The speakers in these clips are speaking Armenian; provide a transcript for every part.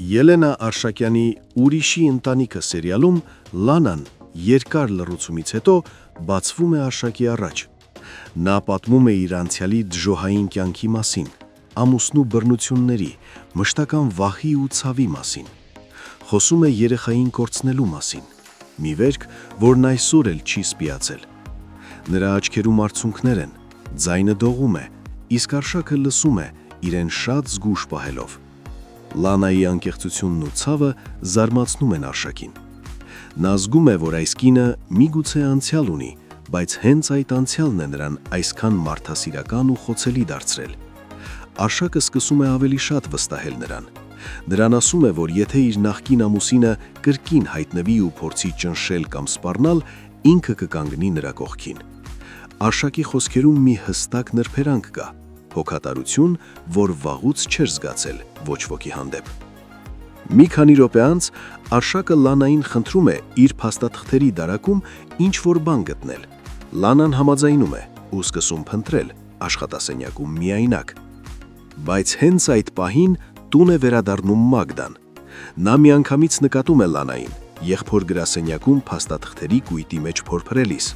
Ելենա Արշակյանի «Ուրիշի ընտանիքը» սերիալում Լանան երկար լռությունից հետո բացվում է Արշակի առաջ։ Նա պատմում է իր անցյալի դժոխային կյանքի մասին, ամուսնու բռնությունների, մշտական վախի ու ցավի մասին։ Խոսում է երեխային կորցնելու մասին, մի վերք, որն այսօր էլ չի սպիացել։ Նրա աչքերում արցունքներ են, ձայնը դողում է, իսկ Արշակը լսում է, իրեն շատ զգույշ պահելով։ Լանայի անկեղծությունն ու ցավը զարմացնում են Արշակին։ Նա զգում է, որ այս կինը միգուցե անցյալ ունի, բայց հենց այդ անցյալն է նրան այսքան մարդասիրական ու խոցելի դարձրել։ Արշակը սկսում է ավելի շատ վստահել նրան։ Նրան ասում է, որ եթե իր նախկին ամուսինը կրկին հայտնվի ու փորձի ճնշել կամ սպառնալ, ինքը կկանգնի նրա կողքին։ Արշակի խոսքերում մի հստակ նրբերանգ կա, հոգատարություն, որ վաղուց չէր զգացել ոչ ոքի հանդեպ։ Մի քանի րոպե անց Արշակը Լանային խնդրում է իր փաստաթղթերի դարակում ինչ-որ բան գտնել։ Լանան համաձայնում է ու սկսում փնտրել աշխատասենյակում միայնակ։ Բայց հենց այդ պահին տուն է վերադառնում Մագդան։ Նա միանգամից նկատում է Լանային, եղբոր գրասենյակում փաստաթղթերի կույտի մեջ փորփրելիս։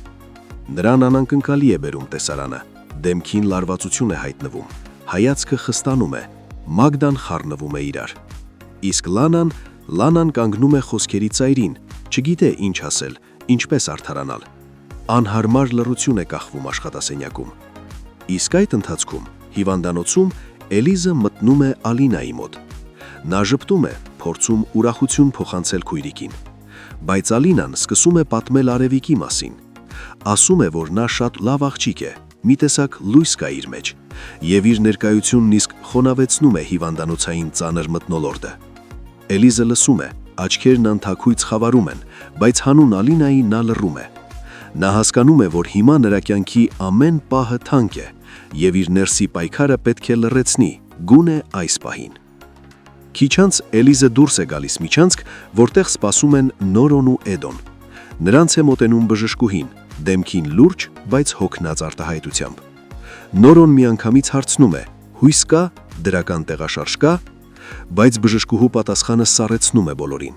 Նրան անանկնկալի է բերում տեսարանը, դեմքին լարվածություն է հայտնվում, հայացքը խստանում է, Մագդան խառնվում է իրար։ Իսկ Լանան կանգնում է խոսքերի ծայրին, չգիտե ինչ ասել, ինչպես արդարանալ։ Անհարմար լռություն է կախվում աշխատասենյակում։ Իսկ այդ ընթացքում հիվանդանոցում Էլիզը մտնում է Ալինայի մոտ։ Նա ժպտում է, փորձում ուրախություն փոխանցել քույրիկին։ Բայց Ալինան սկսում է պատմել Արևիկի մասին։ Ասում է, որ նա շատ լավ աղջիկ է, մի տեսակ լույս կա իր մեջ, եւ իր ներկայությունն իսկ խոնավեցնում է հիվանդանոցային ծանր մթնոլորտը։ Էլիզը լսում է, աչքերն անթաքույց խավարում են, բայց հանուն Ալինայի նա լռում է։ Նա հասկանում է, որ հիմա նրա կյանքի ամեն պահը թանկ է, եւ իր ներսի պայքարը պետք է լռեցնի, գոնե այս պահին։ Քիչ անց Էլիզը դուրս է գալիս միջանցք, որտեղ սպասում են Նորոն ու Էդոն։ Նրանց է մոտենում բժշկուհին, դեմքին լուրջ, բայց հոգնած արտահայտությամբ։ Նորոն միանգամից հարցնում է. հույս կա, դրական տեղաշարժ կա, բայց բժշկուհու պատասխանը սառեցնում է բոլորին։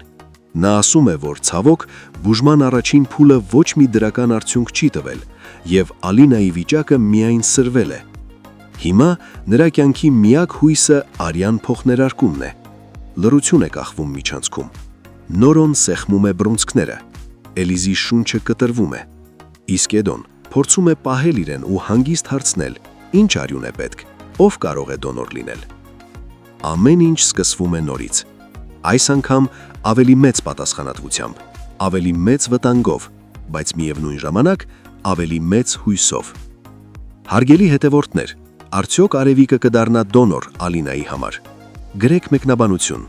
Նա ասում է, որ ցավոք բուժման առաջին փուլը ոչ մի դրական արդյունք չի տվել, եւ Ալինայի վիճակը միայն սրվել է։ Հիմա նրա կյանքի միակ հույսը արյան փոխներարկումն է։ Լռություն է կախվում միջանցքում։ Նորոն սեղմում է բռունցքները։ Էլիզի շունչը կտրվում է։ Իսկ Էդոն փորձում է պահել իրեն ու հանգիստ հարցնել. ինչ արյուն է պետք, ով կարող է դոնոր լինել։ Ամեն ինչ սկսվում է նորից։ Այս անգամ ավելի մեծ պատասխանատվությամբ, ավելի մեծ վտանգով, բայց միևնույն ժամանակ ավելի մեծ հույսով։ Հարգելի հետևորդներ, արդյոք Արևիկը կդառնա դոնոր Ալինայի համար։ Գրեք մեկնաբանություն։